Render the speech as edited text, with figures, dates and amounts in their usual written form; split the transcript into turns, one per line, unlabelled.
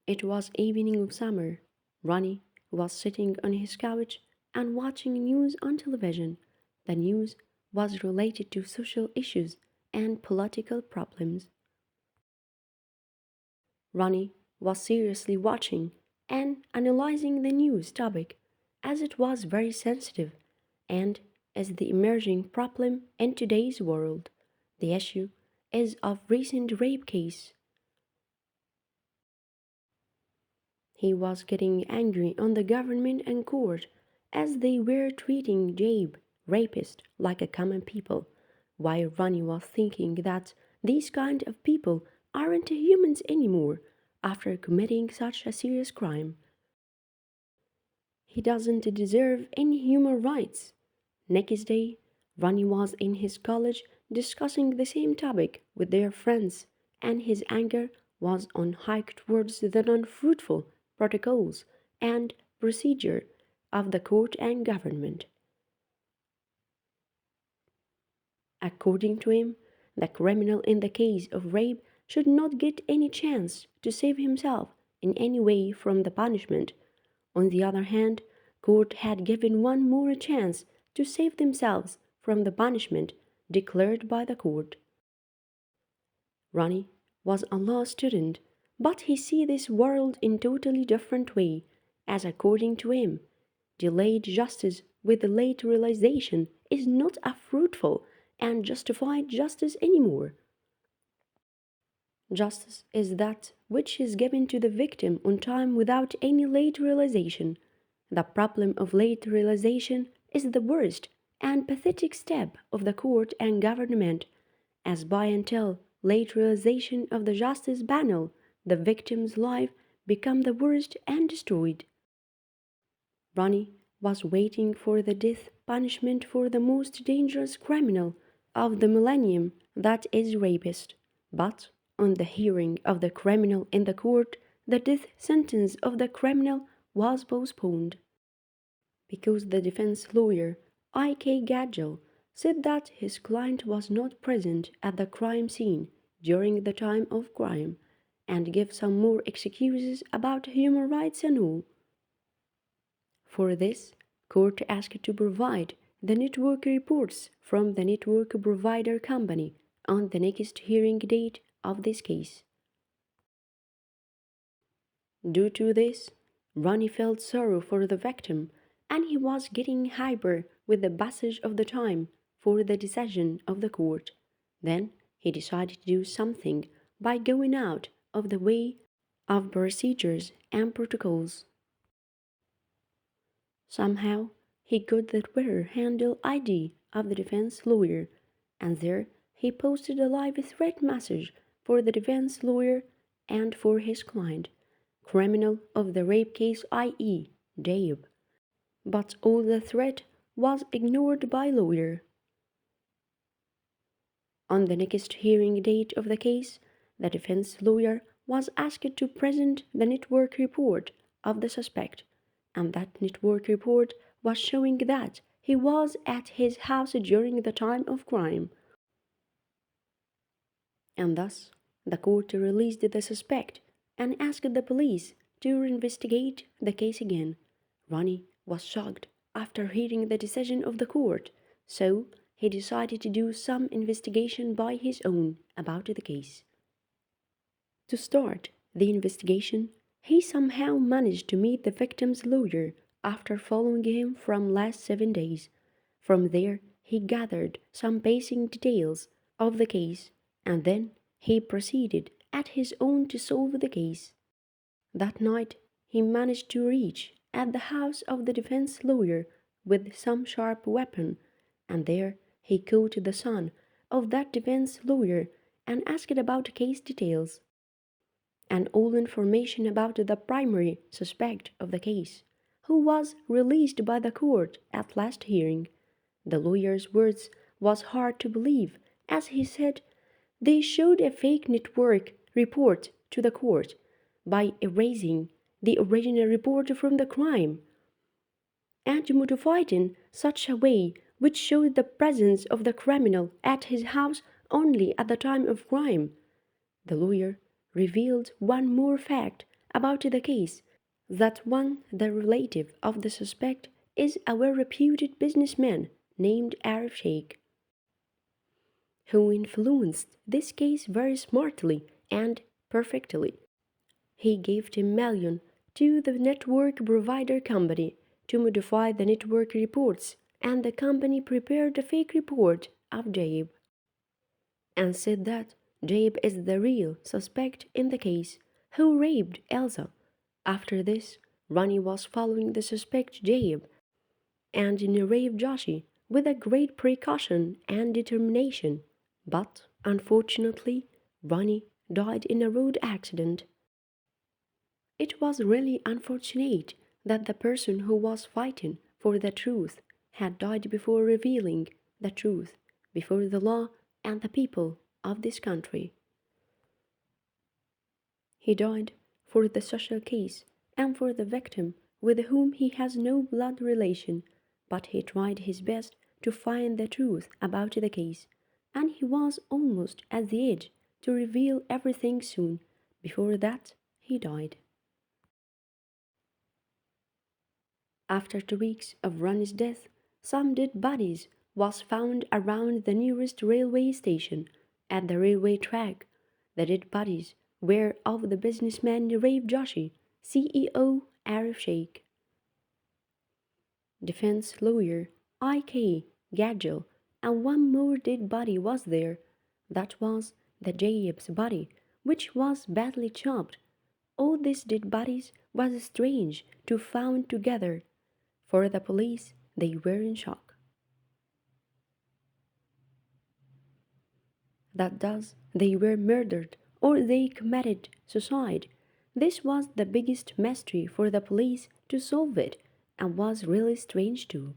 It was evening of summer. Ronnie was sitting on his couch and watching news on television. The news was related to social issues and political problems. Ronnie was seriously watching and analyzing the news topic as it was very sensitive and as the emerging problem in today's world. The issue is of recent rape case. He was getting angry on the government and court as they were treating Jabe, rapist, like a common people, while Ronnie was thinking that these kind of people aren't humans anymore after committing such a serious crime. He doesn't deserve any human rights. Next day, Ronnie was in his college discussing the same topic with their friends, and his anger was on hike towards the non-fruitful protocols and procedure of the court and government. According to him, the criminal in the case of rape should not get any chance to save himself in any way from the punishment. On the other hand, court had given one more chance to save themselves from the punishment declared by the court. Ronnie was a law student, but he see this world in totally different way, as according to him, delayed justice with late realization is not a fruitful and justified justice anymore. Justice is that which is given to the victim on time without any late realization. The problem of late realization is the worst and pathetic step of the court and government, as by until late realization of the justice panel, the victim's life become the worst and destroyed. Ronnie was waiting for the death punishment for the most dangerous criminal of the millennium, that is rapist. But on the hearing of the criminal in the court, the death sentence of the criminal was postponed because the defense lawyer, I.K. Gadgel, said that his client was not present at the crime scene during the time of crime and gave some more excuses about human rights and all. For this, court asked to provide the network reports from the network provider company on the next hearing date of this case. Due to this, Ronnie felt sorrow for the victim and he was getting hyper with the passage of the time for the decision of the court. Then he decided to do something by going out of the way of procedures and protocols. Somehow, he got the Twitter handle ID of the defense lawyer, and there he posted a live threat message for the defense lawyer and for his client, criminal of the rape case, i.e., Dave. But all the threat was ignored by lawyer. On the next hearing date of the case, the defense lawyer was asked to present the network report of the suspect, and that network report was showing that he was at his house during the time of crime. And thus, the court released the suspect and asked the police to investigate the case again. Ronnie was shocked after hearing the decision of the court, so he decided to do some investigation by his own about the case. To start the investigation, he somehow managed to meet the victim's lawyer after following him from last 7 days. From there, he gathered some basic details of the case and then he proceeded at his own to solve the case. That night, he managed to reach at the house of the defense lawyer with some sharp weapon, and there he caught the son of that defense lawyer and asked about case details and all information about the primary suspect of the case, who was released by the court at last hearing. The lawyer's words was hard to believe, as he said they showed a fake network report to the court by erasing the original report from the crime and modified in such a way which showed the presence of the criminal at his house only at the time of crime. The lawyer revealed one more fact about the case that one, the relative of the suspect, is a well-reputed businessman named Arif Sheikh, who influenced this case very smartly and perfectly. He gave 10 million to the network provider company to modify the network reports, and the company prepared a fake report of Jaib and said that Jaib is the real suspect in the case who raped Elsa. After this, Ronnie was following the suspect Jaib and raped Joshi with a great precaution and determination. But unfortunately, Ronnie died in a road accident. It was really unfortunate that the person who was fighting for the truth had died before revealing the truth before the law and the people of this country. He died for the social case and for the victim with whom he has no blood relation, but he tried his best to find the truth about the case, and he was almost at the edge to reveal everything soon. Before that, he died. After 2 weeks of Ronnie's death, some dead bodies was found around the nearest railway station. At the railway track, the dead bodies were of the businessman Raif Joshi, CEO Arif Sheikh, defense lawyer I.K. Gadgil, and one more dead body was there. That was the Jaib's body, which was badly chopped. All these dead bodies was strange to found together. For the police, they were in shock. That does, they were murdered or they committed suicide. This was the biggest mystery for the police to solve it, and was really strange too.